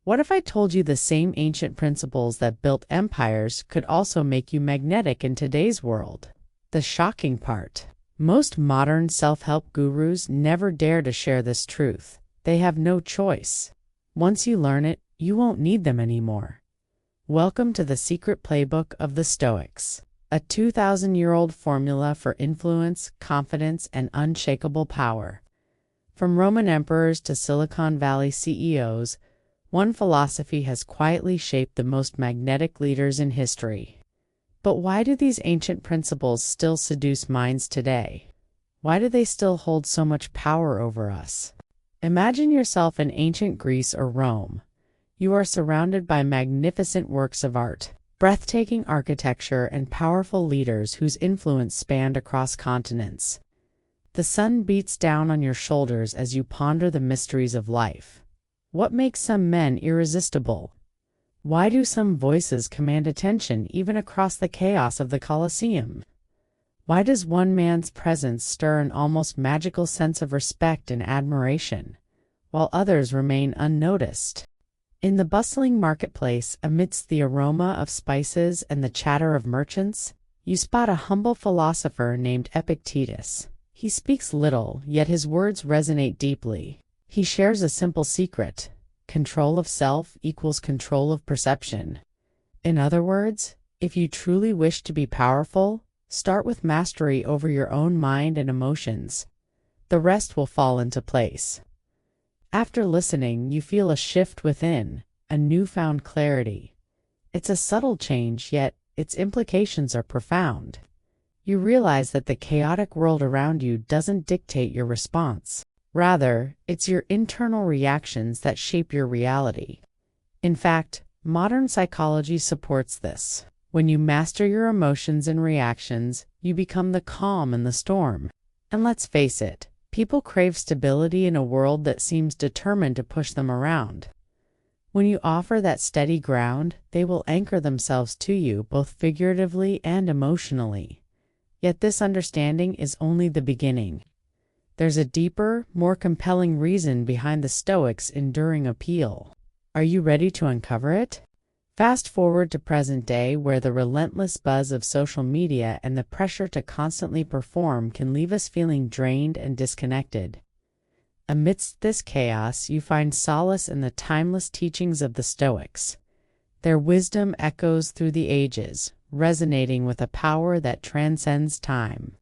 What if I told you the same ancient principles that built empires could also make you magnetic in today's world? The shocking part: most modern self-help gurus never dare to share this truth. They have no choice. Once you learn it, you won't need them anymore. Welcome to the secret playbook of the Stoics, a 2,000-year-old formula for influence, confidence, and unshakable power. From Roman emperors to Silicon Valley CEOs, one philosophy has quietly shaped the most magnetic leaders in history. But why do these ancient principles still seduce minds today? Why do they still hold so much power over us? Imagine yourself in ancient Greece or Rome. You are surrounded by magnificent works of art, breathtaking architecture, and powerful leaders whose influence spanned across continents. The sun beats down on your shoulders as you ponder the mysteries of life. What makes some men irresistible? Why do some voices command attention even across the chaos of the Colosseum? Why does one man's presence stir an almost magical sense of respect and admiration, while others remain unnoticed? In the bustling marketplace, amidst the aroma of spices and the chatter of merchants, you spot a humble philosopher named Epictetus. He speaks little, yet his words resonate deeply. He shares a simple secret: control of self equals control of perception. In other words, if you truly wish to be powerful, start with mastery over your own mind and emotions. The rest will fall into place. After listening, you feel a shift within, a newfound clarity. It's a subtle change, yet its implications are profound. You realize that the chaotic world around you doesn't dictate your response. Rather, it's your internal reactions that shape your reality. In fact, modern psychology supports this. When you master your emotions and reactions, you become the calm in the storm. And let's face it, people crave stability in a world that seems determined to push them around. When you offer that steady ground, they will anchor themselves to you both figuratively and emotionally. Yet this understanding is only the beginning. There's a deeper, more compelling reason behind the Stoics' enduring appeal. Are you ready to uncover it? Fast forward to present day, where the relentless buzz of social media and the pressure to constantly perform can leave us feeling drained and disconnected. Amidst this chaos, you find solace in the timeless teachings of the Stoics. Their wisdom echoes through the ages, resonating with a power that transcends time.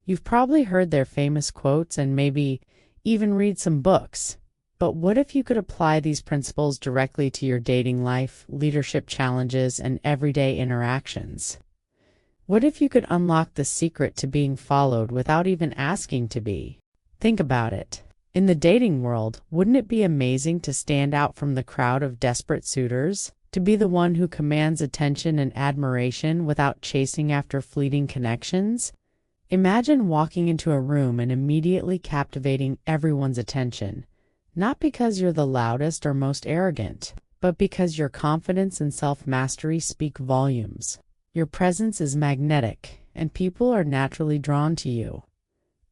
You've probably heard their famous quotes and maybe even read some books. But what if you could apply these principles directly to your dating life, leadership challenges, and everyday interactions? What if you could unlock the secret to being followed without even asking to be? Think about it. In the dating world, wouldn't it be amazing to stand out from the crowd of desperate suitors? To be the one who commands attention and admiration without chasing after fleeting connections? Imagine walking into a room and immediately captivating everyone's attention. Not because you're the loudest or most arrogant, but because your confidence and self-mastery speak volumes. Your presence is magnetic, and people are naturally drawn to you.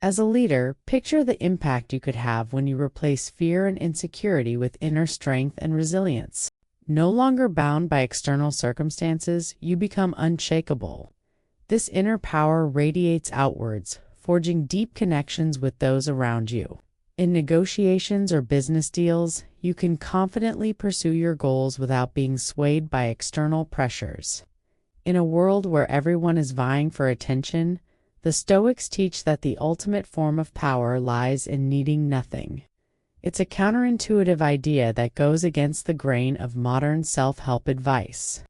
As a leader, picture the impact you could have when you replace fear and insecurity with inner strength and resilience. No longer bound by external circumstances, you become unshakable. This inner power radiates outwards, forging deep connections with those around you. In negotiations or business deals, you can confidently pursue your goals without being swayed by external pressures. In a world where everyone is vying for attention, the Stoics teach that the ultimate form of power lies in needing nothing. It's a counterintuitive idea that goes against the grain of modern self-help advice.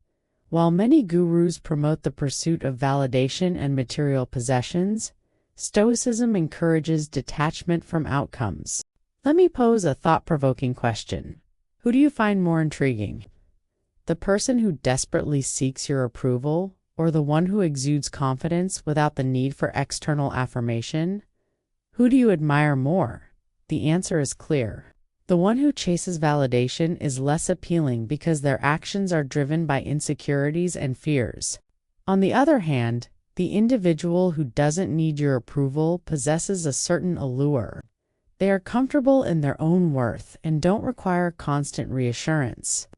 While many gurus promote the pursuit of validation and material possessions, Stoicism encourages detachment from outcomes. Let me pose a thought-provoking question. Who do you find more intriguing? The person who desperately seeks your approval, or the one who exudes confidence without the need for external affirmation? Who do you admire more? The answer is clear. The one who chases validation is less appealing because their actions are driven by insecurities and fears. On the other hand, the individual who doesn't need your approval possesses a certain allure. They are comfortable in their own worth and don't require constant reassurance.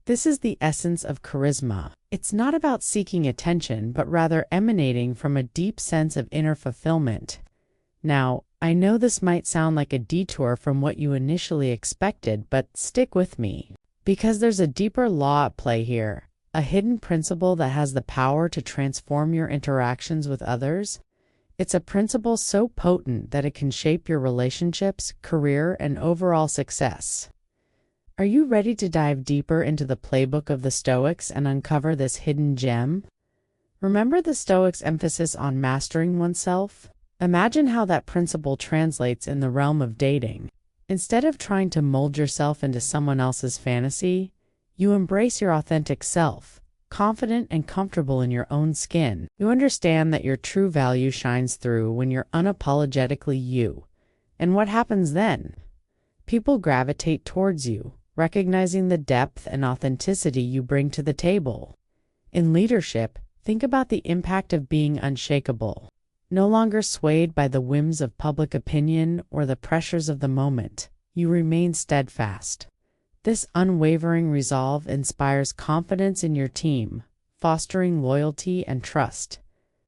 This is the essence of charisma. It's not about seeking attention, but rather emanating from a deep sense of inner fulfillment. Now, I know this might sound like a detour from what you initially expected, but stick with me, because there's a deeper law at play here, a hidden principle that has the power to transform your interactions with others. It's a principle so potent that it can shape your relationships, career, and overall success. Are you ready to dive deeper into the playbook of the Stoics and uncover this hidden gem? Remember the Stoics' emphasis on mastering oneself? Imagine how that principle translates in the realm of dating. Instead of trying to mold yourself into someone else's fantasy, you embrace your authentic self, confident and comfortable in your own skin. You understand that your true value shines through when you're unapologetically you. And what happens then? People gravitate towards you, recognizing the depth and authenticity you bring to the table. In leadership, think about the impact of being unshakable, no longer swayed by the whims of public opinion or the pressures of the moment. You remain steadfast. This unwavering resolve inspires confidence in your team, fostering loyalty and trust.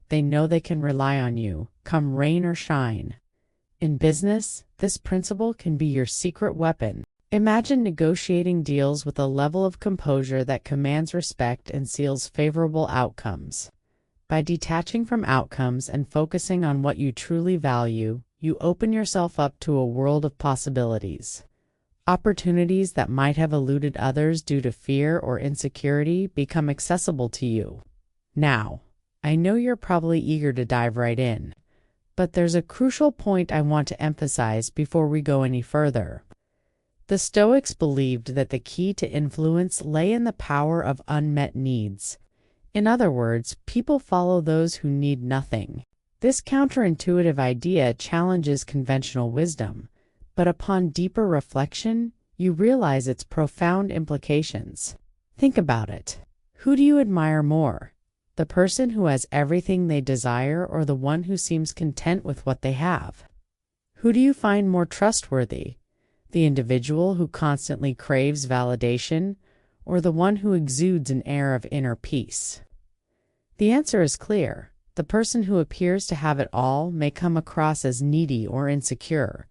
They know they can rely on you, come rain or shine. In business, this principle can be your secret weapon. Imagine negotiating deals with a level of composure that commands respect and seals favorable outcomes. By detaching from outcomes and focusing on what you truly value, you open yourself up to a world of possibilities. Opportunities that might have eluded others due to fear or insecurity become accessible to you. Now, I know you're probably eager to dive right in, but there's a crucial point I want to emphasize before we go any further. The Stoics believed that the key to influence lay in the power of unmet needs. In other words, people follow those who need nothing. This counterintuitive idea challenges conventional wisdom, but upon deeper reflection, you realize its profound implications. Think about it. Who do you admire more? The person who has everything they desire or the one who seems content with what they have? Who do you find more trustworthy? The individual who constantly craves validation, or the one who exudes an air of inner peace? The answer is clear. The person who appears to have it all may come across as needy or insecure,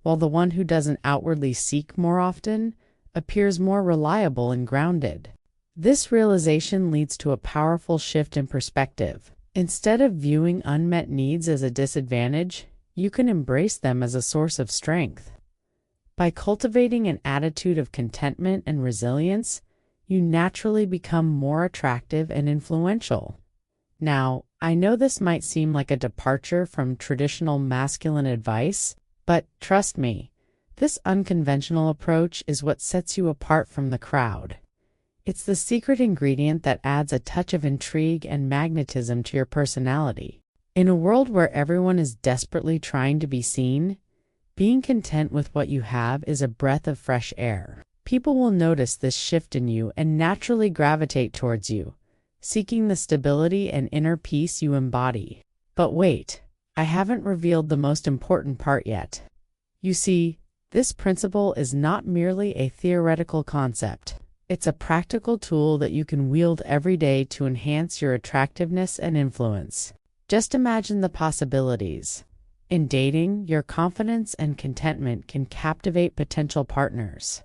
while the one who doesn't outwardly seek more often appears more reliable and grounded. This realization leads to a powerful shift in perspective. Instead of viewing unmet needs as a disadvantage, you can embrace them as a source of strength. By cultivating an attitude of contentment and resilience, you naturally become more attractive and influential. Now, I know this might seem like a departure from traditional masculine advice, but trust me, this unconventional approach is what sets you apart from the crowd. It's the secret ingredient that adds a touch of intrigue and magnetism to your personality. In a world where everyone is desperately trying to be seen, being content with what you have is a breath of fresh air. People will notice this shift in you and naturally gravitate towards you, seeking the stability and inner peace you embody. But wait, I haven't revealed the most important part yet. You see, this principle is not merely a theoretical concept. It's a practical tool that you can wield every day to enhance your attractiveness and influence. Just imagine the possibilities. In dating, your confidence and contentment can captivate potential partners,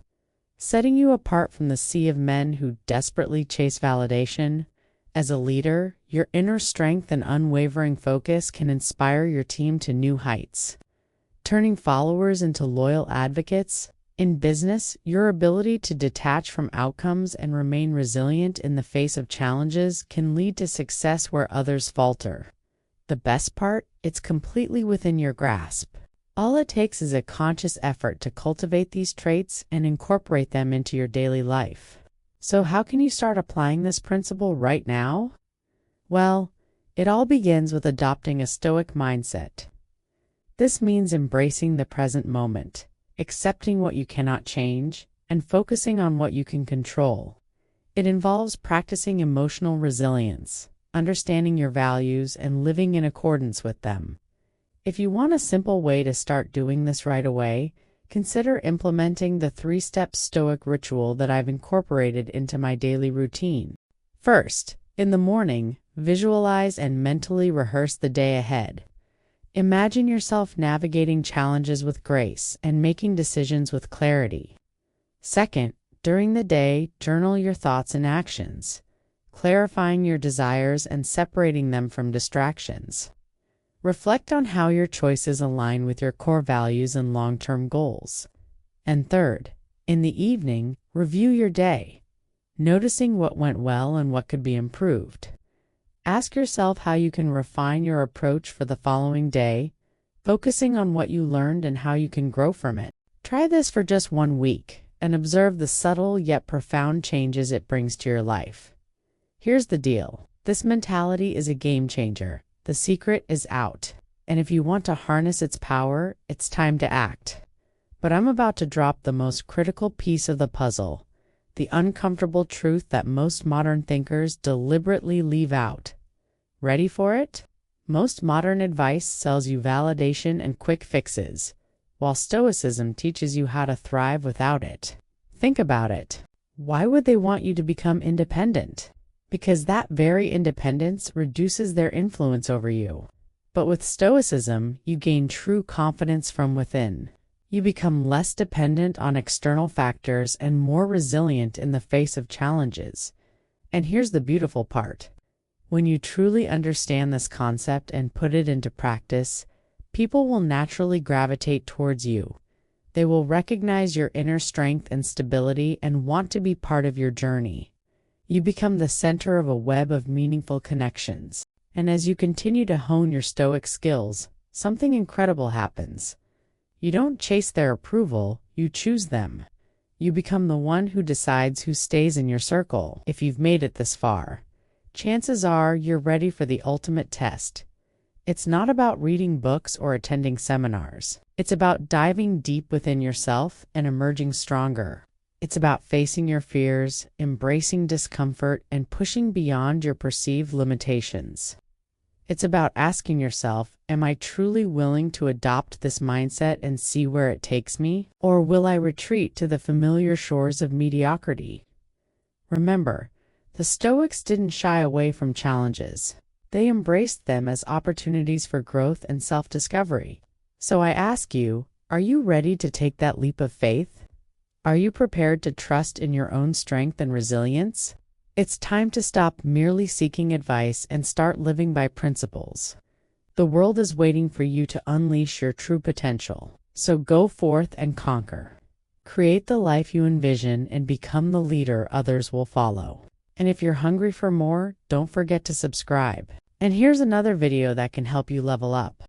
setting you apart from the sea of men who desperately chase validation. As a leader, your inner strength and unwavering focus can inspire your team to new heights, turning followers into loyal advocates. In business, your ability to detach from outcomes and remain resilient in the face of challenges can lead to success where others falter. The best part? It's completely within your grasp. All it takes is a conscious effort to cultivate these traits and incorporate them into your daily life. So how can you start applying this principle right now? Well, it all begins with adopting a Stoic mindset. This means embracing the present moment, accepting what you cannot change, and focusing on what you can control. It involves practicing emotional resilience, understanding your values, and living in accordance with them. If you want a simple way to start doing this right away, consider implementing the 3-step Stoic ritual that I've incorporated into my daily routine. First, in the morning, visualize and mentally rehearse the day ahead. Imagine yourself navigating challenges with grace and making decisions with clarity. Second, during the day, journal your thoughts and actions, clarifying your desires and separating them from distractions. Reflect on how your choices align with your core values and long-term goals. And third, in the evening, review your day, noticing what went well and what could be improved. Ask yourself how you can refine your approach for the following day, focusing on what you learned and how you can grow from it. Try this for just 1 week and observe the subtle yet profound changes it brings to your life. Here's the deal. This mentality is a game changer. The secret is out. And if you want to harness its power, it's time to act. But I'm about to drop the most critical piece of the puzzle, the uncomfortable truth that most modern thinkers deliberately leave out. Ready for it? Most modern advice sells you validation and quick fixes, while Stoicism teaches you how to thrive without it. Think about it. Why would they want you to become independent? Because that very independence reduces their influence over you. But with Stoicism, you gain true confidence from within. You become less dependent on external factors and more resilient in the face of challenges. And here's the beautiful part. When you truly understand this concept and put it into practice, people will naturally gravitate towards you. They will recognize your inner strength and stability and want to be part of your journey. You become the center of a web of meaningful connections. And as you continue to hone your Stoic skills, something incredible happens. You don't chase their approval, you choose them. You become the one who decides who stays in your circle. If you've made it this far, chances are you're ready for the ultimate test. It's not about reading books or attending seminars. It's about diving deep within yourself and emerging stronger. It's about facing your fears, embracing discomfort, and pushing beyond your perceived limitations. It's about asking yourself, am I truly willing to adopt this mindset and see where it takes me? Or will I retreat to the familiar shores of mediocrity? Remember, the Stoics didn't shy away from challenges. They embraced them as opportunities for growth and self-discovery. So I ask you, are you ready to take that leap of faith? Are you prepared to trust in your own strength and resilience? It's time to stop merely seeking advice and start living by principles. The world is waiting for you to unleash your true potential. So go forth and conquer. Create the life you envision and become the leader others will follow. And if you're hungry for more, don't forget to subscribe. And here's another video that can help you level up.